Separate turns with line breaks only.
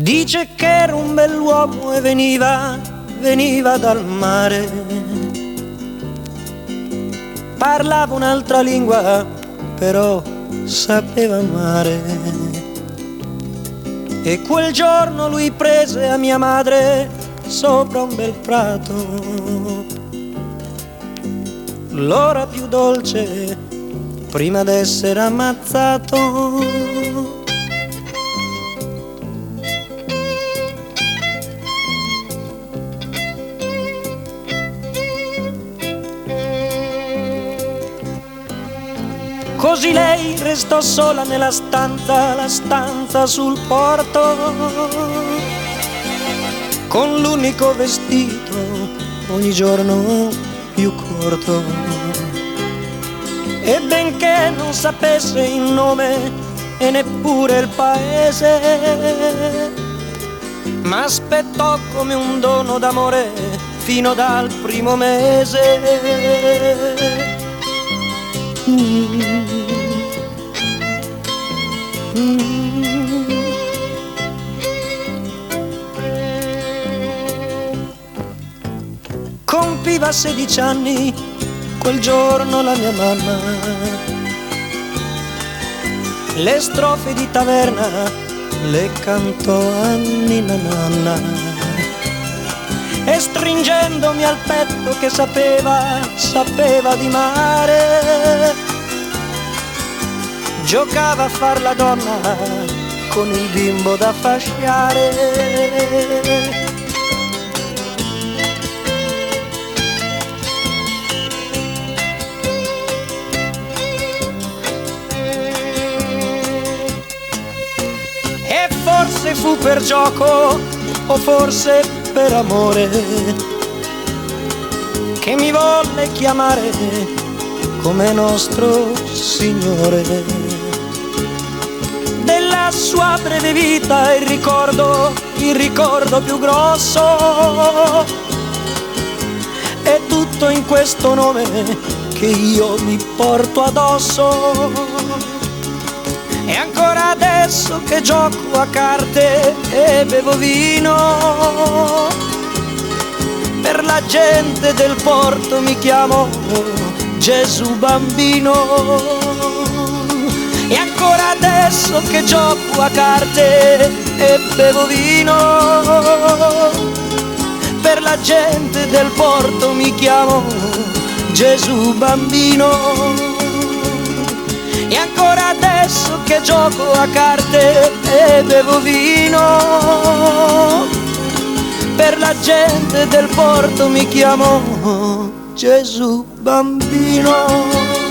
Dice che era un bell'uomo e veniva dal mare. Parlava un'altra lingua, però sapeva amare. E quel giorno lui prese a mia madre sopra un bel prato, l'ora più dolce prima d'essere ammazzato. Così lei restò sola nella stanza, la stanza sul porto, con l'unico vestito ogni giorno più corto. E benché non sapesse il nome e neppure il paese, m'aspettò come un dono d'amore fino dal primo mese. Compiva 16 anni quel giorno la mia mamma. Le strofe di taverna le cantò a Nina Nanna, e stringendomi al petto che sapeva di mare, giocava a far la donna con il bimbo da fasciare. E forse fu per gioco o forse per amore che mi volle chiamare come nostro Signore. Della sua breve vita il ricordo più grosso è tutto in questo nome che io mi porto addosso. E ancora adesso che gioco a carte e bevo vino, per la gente del porto mi chiamo Gesù Bambino. E ancora adesso che gioco a carte e bevo vino, per la gente del porto mi chiamo Gesù Bambino. E ancora adesso che gioco a carte e bevo vino, per la gente del porto mi chiamo Gesù Bambino.